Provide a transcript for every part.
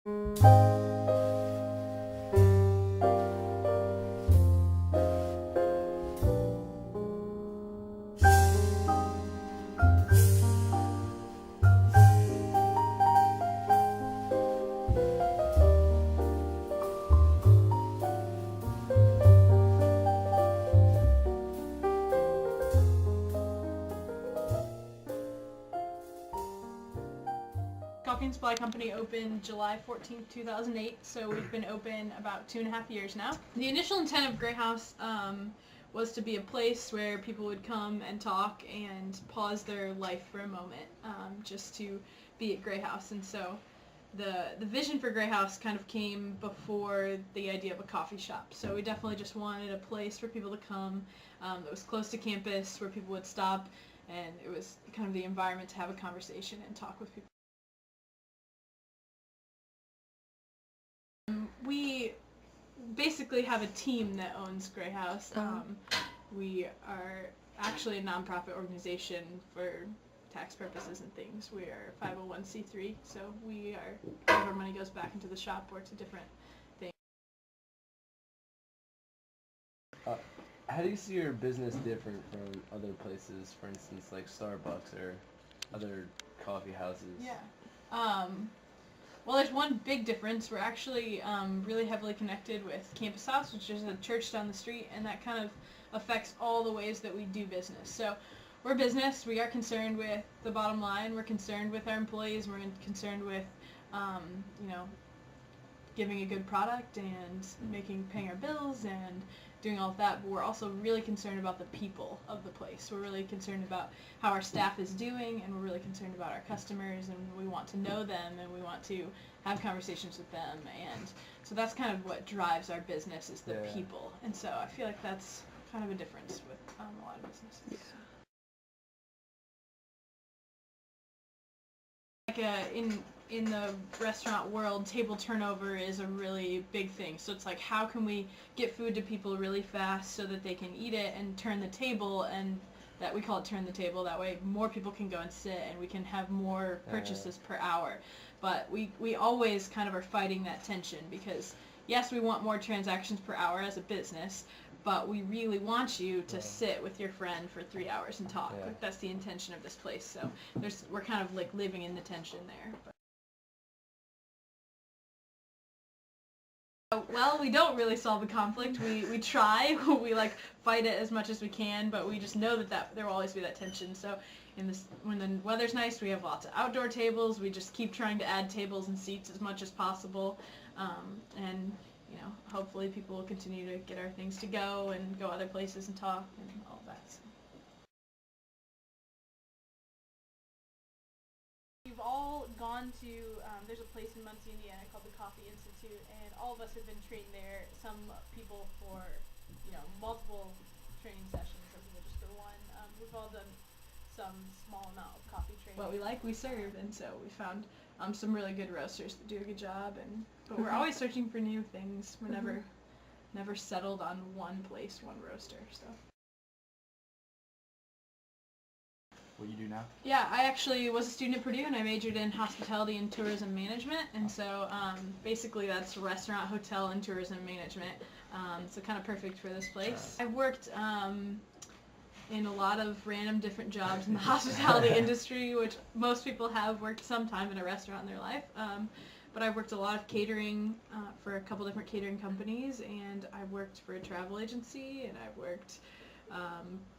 Coffee Supply Company opened July 14th, 2008, so we've been open about 2.5 years now. The initial intent of GreyHouse was to be a place where people would come and talk and pause their life for a moment, just to be at GreyHouse. And so the vision for GreyHouse kind of came before the idea of a coffee shop. So we definitely just wanted a place for people to come that was close to campus, where people would stop, and it was kind of the environment to have a conversation and talk with people. We basically have a team that owns GreyHouse. We are actually a nonprofit organization for tax purposes and things. We are 501c3, so all of our money goes back into the shop or to different things. How do you see your business different from other places, for instance, like Starbucks or other coffee houses? Yeah. Well, there's one big difference. We're actually really heavily connected with Campus House, which is a church down the street, and that kind of affects all the ways that we do business. So we're a business. We are concerned with the bottom line. We're concerned with our employees. We're concerned with, giving a good product and paying our bills and doing all of that, but we're also really concerned about the people of the place. We're really concerned about how our staff is doing, and we're really concerned about our customers, and we want to know them, and we want to have conversations with them, and so that's kind of what drives our business, is the people. And so I feel like that's kind of a difference with a lot of businesses. In the restaurant world, table turnover is a really big thing. So it's like, how can we get food to people really fast so that they can eat it and turn the table, and that we call it turn the table. That way more people can go and sit, and we can have more purchases per hour. But we always kind of are fighting that tension, because yes, we want more transactions per hour as a business, but we really want you to sit with your friend for 3 hours and talk. Like, that's the intention of this place. So we're kind of like living in the tension there. Well, we don't really solve the conflict. We try. We fight it as much as we can, but we just know that there will always be that tension. So when the weather's nice, we have lots of outdoor tables. We just keep trying to add tables and seats as much as possible, and hopefully people will continue to get our things to go and go other places and talk and all that. So. We've all gone to, there's a place in Muncie, Indiana called the Coffee Institute, and all of us have been trained there, some people for, multiple training sessions, some people just for one. We've all done some small amount of coffee training. What we like, we serve, and so we found some really good roasters that do a good job, but we're always searching for new things. We're never settled on one place, one roaster, so. What you do now? Yeah, I actually was a student at Purdue, and I majored in hospitality and tourism management, and so basically that's restaurant, hotel, and tourism management, so kind of perfect for this place. I've worked in a lot of random different jobs in the hospitality industry, which most people have worked sometime in a restaurant in their life, but I've worked a lot of catering for a couple different catering companies, and I've worked for a travel agency, and I've worked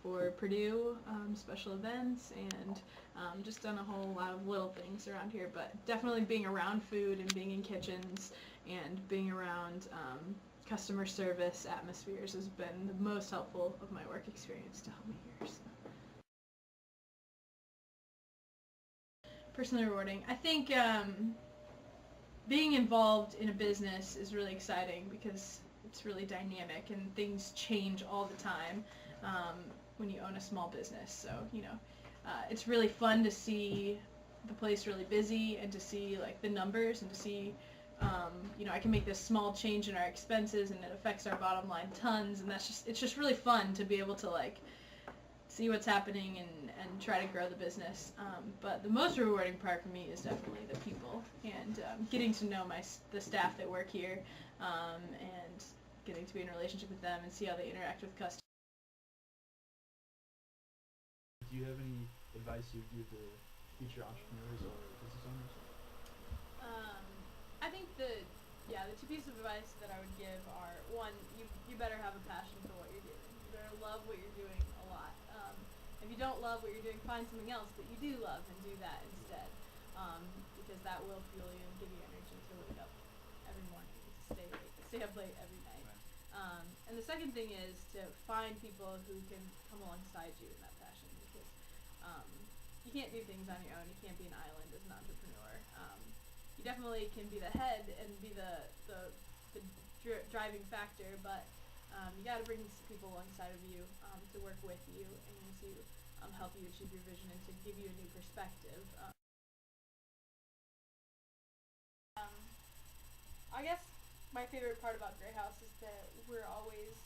for Purdue special events, and just done a whole lot of little things around here. But definitely being around food and being in kitchens and being around customer service atmospheres has been the most helpful of my work experience to help me here. So. Personally rewarding. I think being involved in a business is really exciting, because it's really dynamic and things change all the time when you own a small business. So, it's really fun to see the place really busy, and to see the numbers, and to see I can make this small change in our expenses and it affects our bottom line tons, and it's just really fun to be able to see what's happening and try to grow the business. But the most rewarding part for me is definitely the people and getting to know the staff that work here and getting to be in a relationship with them and see how they interact with customers. Do you have any advice you'd give to future entrepreneurs or business owners? I think the two pieces of advice that I would give are, one, you better have a passion for what you're doing. You better love what you're doing a lot. If you don't love what you're doing, find something else that you do love and do that instead, because that will fuel you and give you energy to wake up every morning, to stay up late every night. Right. And the second thing is to find people who can come alongside you in that passion, because you can't do things on your own. You can't be an island as an entrepreneur. You definitely can be the head and be the driving factor, but you got to bring some people alongside of you to work with you and to help you achieve your vision and to give you a new perspective. I guess my favorite part about GreyHouse is that we're always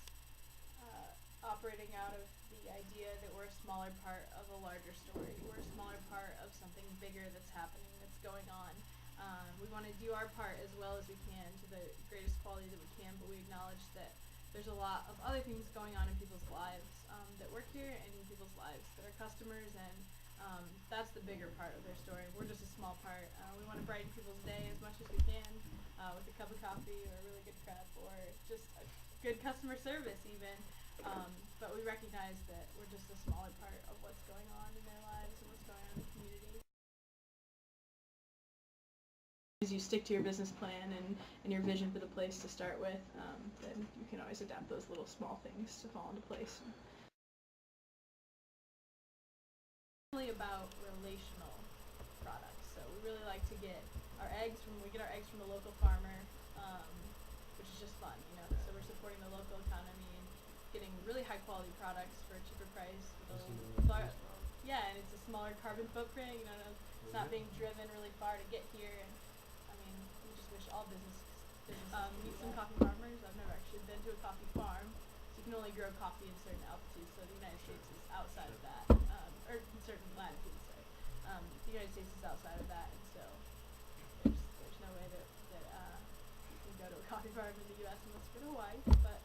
operating out of the idea that we're a smaller part of a larger story. We're a smaller part of something bigger that's happening, that's going on. We want to do our part as well as we can to the greatest quality that we can, but we acknowledge that there's a lot of other things going on in people's lives that work here and in people's lives that are customers, and that's the bigger part of their story. We're just a small part. We want to brighten people's day as much as we can with a cup of coffee or a really good prep or just a good customer service even. But we recognize that we're just a smaller part of what's going on in their lives and what's going on in the community. As you stick to your business plan and your vision for the place to start with, then you can always adapt those little small things to fall into place. It's really about relational products. So we really like to get our eggs from a local farmer, which is just fun, you know. So we're supporting the local economy and getting really high quality products for a cheaper price. Yeah, and it's a smaller carbon footprint. You know, it's not being driven really far to get here. And I mean, we just wish all businesses meet some coffee farmers. I've never actually been to a coffee farm, so you can only grow coffee in certain altitudes. So the United States is outside of that, or in certain latitudes. Sorry, the United States is outside of that, and so there's no way that you can go to a coffee farm in the U.S. unless you go to Hawaii. But